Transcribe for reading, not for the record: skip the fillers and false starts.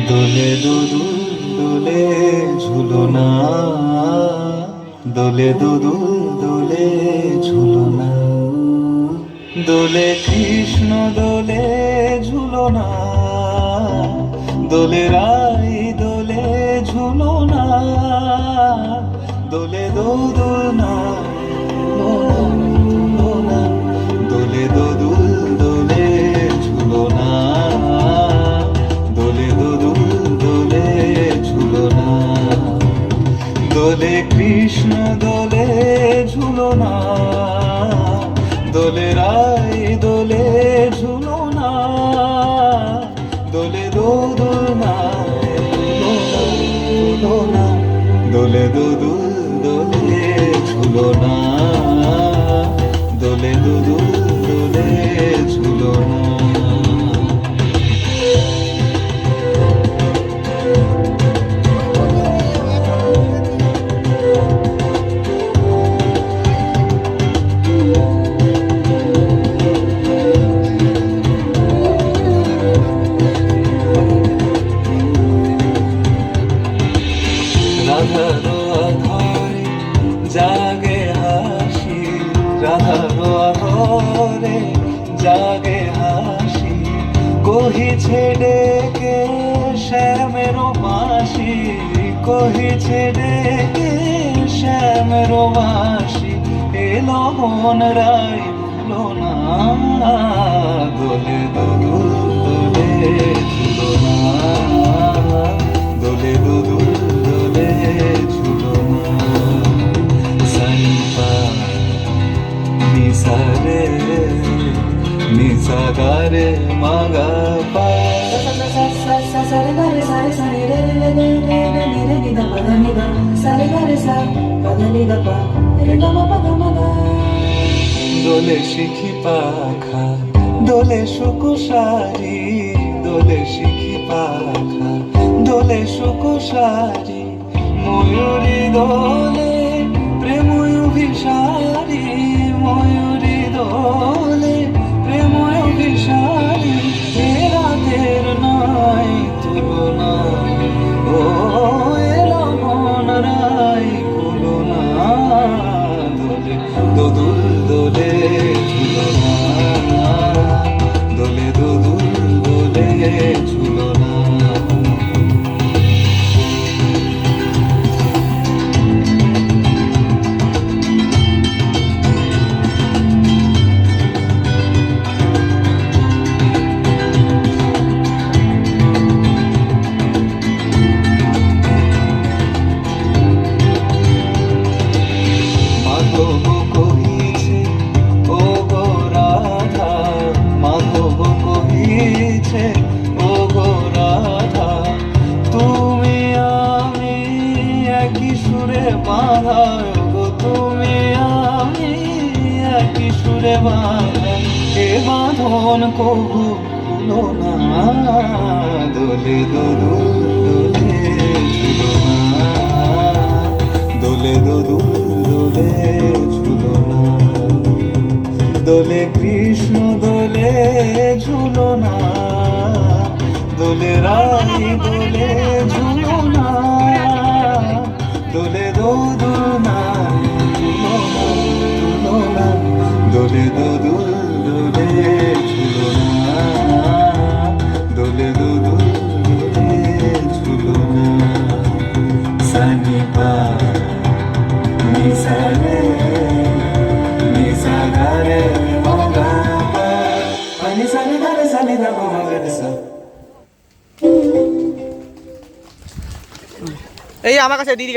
দোলে দোদুল দোলে ঝুলনা, দোলে দোদুল দোলে ঝুলনা, দোলে কৃষ্ণ দোলে ঝুলনা, দোলে রাই দোলে ঝুলনা, দোলে দোদুলনা দোলে দোদুল দোলে ঝুলনা, দোলে দোদুল দোলে ঝুলনা, দোলে কৃষ্ণ দোলে ঝুলনা, দোলে রাই দোলে ঝুলনা, দোলে দোদুলনা ঝুলনা, দোলে দোদুল দোলে ঝুলনা, দোলে দোদুল দোলে ঝুলনা। রাধারো আধারে জাগে হাসি, রাধারো আধারে জাগে হাসি, কহিছে ডেকে শ্যামেরো বাঁশি, কহিছে ডেকে শ্যামেরো বাঁশি, এলো মন রাই ভুলো না, দোলে দোদুল দোলে ঝুলনা, দোলে দোদুল দোলে ঝুলনা। সানিপা নিসারে নিসাগারে মাগা পা, সারে গারে সারে সারে রে রে রে রে রে রে রে নি দা পা দা নি দা, সারে গারে সা পা দা নি দা পা রে গা মা পা গা মা গা। দোলে শিখি পাখা দোলে সুকুশারি, দোলে শিখি পাখা দোলে সুকুশারি, ময়ূরী দোলে প্রেম অভিসারী, ময়ূরী দোলে প্রেম অভিসারী, এ রাতের নাই তুলনা, ও এলো মন রাই কুলনা, দোলে দোদুল দোলে ঝুলনা, দোলে দোদুল দোলে ঝুলনা। মাধব কহিছে ও গো রাধা, মাধব কহিছে ও গো রাধা, তুমি আমি একই সুরে বাঁধা, গো তুমি আমি একই সুরে বাঁধা, এ বাঁধন কবু খুলো না, দোলে দোদুল দোলে ঝুলনা, দোলে দোদুল দোলে ঝুলনা, দোলে কৃষ্ণ দোলে ঝুলনা, দোলে রাই দোলে ঝুলনা, দোলে দোদুলনা ঝুলনা, দোলে দোদুল দোলে ঝুলনা, দোলে দোদুল দোলে ঝুলনা। সানিপা নিসারে নিসাগারে মাগা পা, নিসারে গারে সানি দা পা মা গা সা। এই আমার কাছে দিদি